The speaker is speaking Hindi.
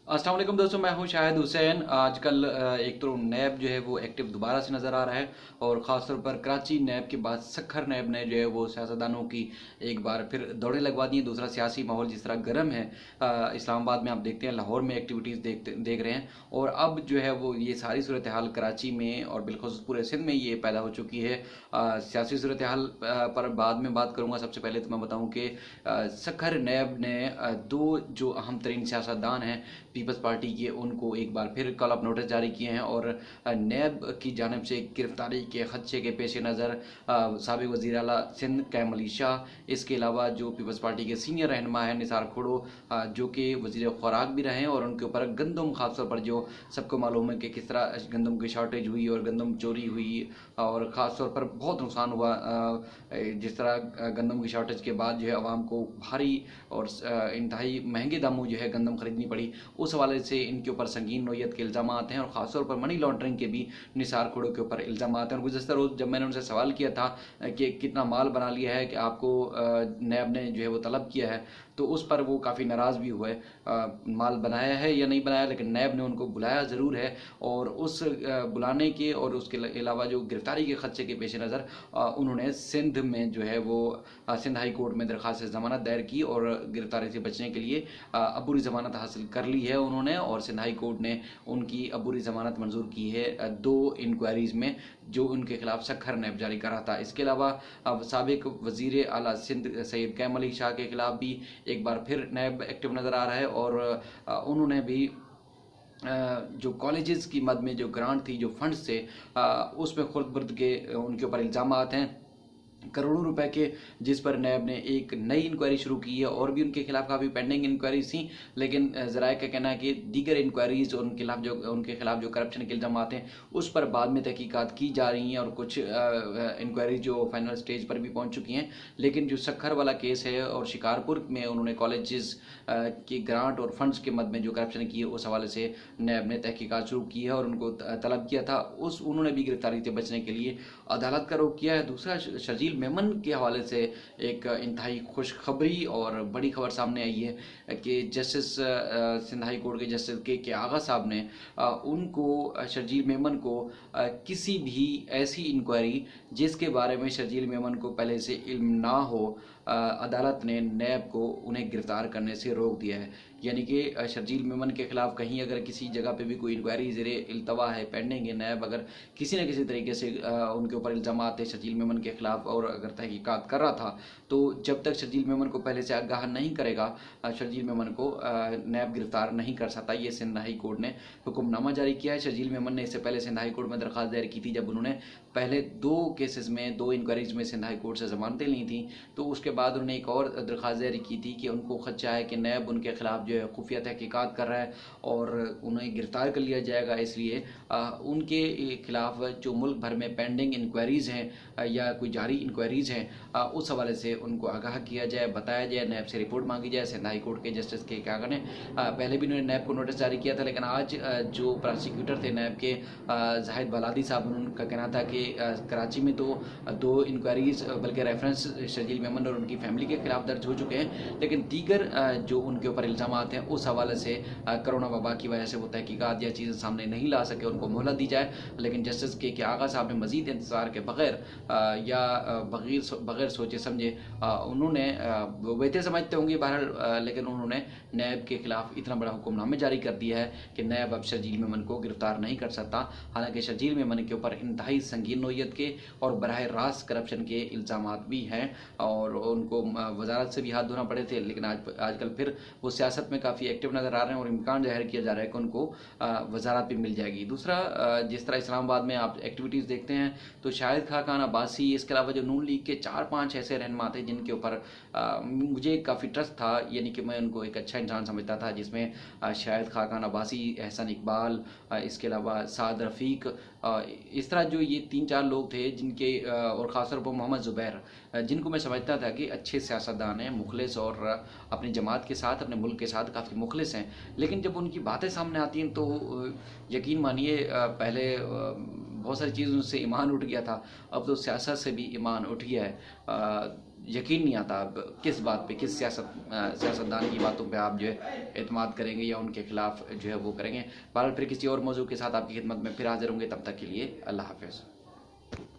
अस्सलाम वालेकुम दोस्तों, मैं हूं शाहिद हुसैन। आजकल एक तो नैब जो है वो एक्टिव दोबारा से नज़र आ रहा है और ख़ासतौर पर कराची नैब के बाद सखर नैब ने जो है वो सियासतदानों की एक बार फिर दौड़े लगवा दी हैं। दूसरा, सियासी माहौल जिस तरह गर्म है इस्लामाबाद में, आप देखते हैं लाहौर में एक्टिविटीज़ देख रहे हैं। और अब जो है वो ये सारी सूरत हाल कराची में और बिलखुसूस पूरे सिंध में ये पैदा हो चुकी है। सियासी सूरत हाल पर बाद में बात करूँगा। सबसे पहले तो मैं बताऊँ कि सखर नैब ने दो जो अहम तरीन सियासतदान हैं पीपल्स पार्टी के, उनको एक बार फिर कॉल अप नोटिस जारी किए हैं और नैब की जानिब से गिरफ्तारी के खदशे के पेश नज़र साबिक वज़ीर आला सिंध कैम अली शाह, इसके अलावा जो पीपल्स पार्टी के सीनियर रहनुमा है निसार खोड़ो, जो कि वज़ीर खुराक भी रहे हैं, और उनके ऊपर गंदम खासतौर पर जो सबको मालूम है कि किस तरह गंदम की शॉर्टेज हुई और गंदम चोरी हुई और ख़ास तौर पर बहुत नुकसान हुआ। जिस तरह गंदम की शॉर्टेज के बाद जो है आवाम को भारी और इंतहाई महंगे दामों जो है गंदम खरीदनी पड़ी, उस हवाले से इनके ऊपर संगीन नोयत के इल्ज़ाम हैं और ख़ासतौर पर मनी लॉन्ड्रिंग के भी निसार खोड़ों के ऊपर इल्ज़ाम हैं। और गुज़श्ता रोज़ जब मैंने उनसे सवाल किया था कि कितना माल बना लिया है कि आपको नैब ने जो है वो तलब किया है, तो उस पर वो काफ़ी नाराज़ भी हुए। माल बनाया है या नहीं बनाया, लेकिन नैब ने उनको बुलाया ज़रूर है और उस बुलाने के और उसके अलावा जो गिरफ्तारी के खदशे के पेश नज़र उन्होंने सिंध में जो है वो सिंध हाई कोर्ट में दरख्वास्त ज़मानत दायर की और गिरफ्तारी से बचने के लिए अबूरी ज़मानत हासिल कर ली है उन्होंने, और सिंध हाई कोर्ट ने उनकी अबूरी ज़मानत मंजूर की है दो इंक्वायरीज़ में जो उनके खिलाफ सखर नैब जारी करा था। इसके अलावा साबिक वज़ीर आला सिंध सैयद कैम अली शाह के खिलाफ भी एक बार फिर नैब एक्टिव नज़र आ रहा है और उन्होंने भी जो कॉलेजेस की मद में जो ग्रांट थी, जो फंड्स थे, उसमें खुर्द बुर्द के उनके ऊपर इल्ज़ामात हैं करोड़ों रुपए के, जिस पर नैब ने एक नई इंक्वायरी शुरू की है। और भी उनके खिलाफ काफ़ी पेंडिंग इंक्वायरीज थी, लेकिन ज़राए का कहना है कि दीगर इंक्वायरीज और उनके खिलाफ जो करप्शन के इल्ज़ाम हैं उस पर बाद में तहकीकात की जा रही हैं और कुछ इंक्वायरीज जो फाइनल स्टेज पर भी पहुंच चुकी हैं। लेकिन जो सखर वाला केस है और शिकारपुर में उन्होंने कॉलेजेस की ग्रांट और फंड्स के मद में जो करप्शन की है, उस हवाले से नैब ने तहकीकात शुरू की है और उनको तलब किया था। उन्होंने भी गिरफ्तारी से बचने के लिए अदालत का रुख किया है। दूसरा, शर्जील मेमन के हवाले से एक इंतहाई खुशखबरी और बड़ी खबर सामने आई है कि जस्टिस सिंध हाई कोर्ट के जस्टिस के आगा साहब ने उनको शर्जील मेमन को किसी भी ऐसी इंक्वायरी जिसके बारे में शर्जील मेमन को पहले से इल्म ना हो, अदालत ने नैब को उन्हें गिरफ्तार करने से रोक दिया है। यानी कि शर्जील मेमन के खिलाफ कहीं अगर किसी जगह पे भी कोई इंक्वायरी ज़ेरे इल्तवा है, पेंडिंग है, नैब अगर किसी न किसी तरीके से उनके ऊपर इल्ज़ाम थे शर्जील मेमन के खिलाफ और अगर तहकीकात कर रहा था, तो जब तक शर्जील मेमन को पहले से आगाह नहीं करेगा, शर्जील मेमन को नैब गिरफ्तार नहीं कर सकता। ये सिंध हाई कोर्ट ने हुक्मनामा जारी किया है। शर्जील मेमन ने इससे पहले सिंध हाई कोर्ट में दरख्वास्त दायर की थी, जब उन्होंने पहले दो केसेस में, दो इंक्वायरीज में सिंध हाई कोर्ट से जमानतें ली थी, तो उसके बाद उन्होंने एक और दरख्वास्त जारी की थी कि उनको खदशा है कि नैब उनके खिलाफ जो है खुफिया तहकीकात कर रहा है और उन्हें गिरफ्तार कर लिया जाएगा। इसलिए उनके खिलाफ जो मुल्क भर में पेंडिंग इंक्वायरीज हैं या कोई जारी इंक्वायरीज हैं, उस हवाले से उनको आगाह किया जाए, बताया जाए, नैब से रिपोर्ट मांगी जाए। सिंध हाई कोर्ट के जस्टिस के आगा ने पहले भी उन्होंने नैब को नोटिस जारी किया था, लेकिन आज जो प्रोसिक्यूटर थे नैब के जाहिद बलादी साहब, उनका कहना था कि कराची में तो दो इंक्वायरीज बल्कि रेफरेंस शर्जील मेमन और उनकी फैमिली के खिलाफ दर्ज हो चुके हैं, लेकिन दीगर जो उनके ऊपर इल्ज़ाम हैं उस हवाले से कोरोना वबा की वजह से वो तहकीकात या चीज़ें सामने नहीं ला सके, उनको मोहलत दी जाए। लेकिन जस्टिस के आगा साहब ने मजीद इंतजार के बगैर या बगैर सोचे समझे, उन्होंने वैसे समझते होंगे बहरहाल, लेकिन उन्होंने नैब के खिलाफ इतना बड़ा हुक्मनामे जारी कर दिया है कि नैब अब शर्जील मेमन को गिरफ्तार नहीं कर सकता। हालांकि शर्जील मेमन के ऊपर इंतहाई संगीन नोयत के और बराह रास्त करप्शन के इल्ज़ाम भी हैं और उनको वजारत से भी हाथ धोना पड़े थे, लेकिन आजकल फिर वो सियासत में काफ़ी एक्टिव नज़र आ रहे हैं और इम्कान जाहिर किया जा रहा है कि उनको वजारत भी मिल जाएगी। दूसरा, जिस तरह इस्लामाबाद में आप एक्टिविटीज़ देखते हैं तो शाहिद खाकान अब्बासी, इसके अलावा जो नून लीग के 4-5 ऐसे रहनुमा थे जिनके ऊपर मुझे काफ़ी ट्रस्ट था, यानी कि मैं उनको एक अच्छा इंसान समझता था, जिसमें शाहिद खाकान अब्बासी, एहसन इकबाल, इसके अलावा साद रफ़ीक, इस तरह जो ये 3-4 लोग थे जिनके और ख़ासतौर पर मोहम्मद ज़ुबैर, जिनको मैं समझता था कि अच्छे सियासतदान हैं, मुखलिस और अपनी जमात के साथ, अपने मुल्क के साथ काफ़ी मुखलिस हैं। लेकिन जब उनकी बातें सामने आती हैं तो यकीन मानिए, पहले बहुत सारी चीज़ों से ईमान उठ गया था, अब तो सियासत से भी ईमान उठ गया है। यकीन नहीं आता अब किस बात पे, किस सियासतदान की बातों पे आप जो है एतमाद करेंगे या उनके खिलाफ जो है वो करेंगे। बहरहाल फिर किसी और मौजू के साथ आपकी खिदमत में फिर हाजिर होंगे, तब तक के लिए अल्लाह हाफिज़।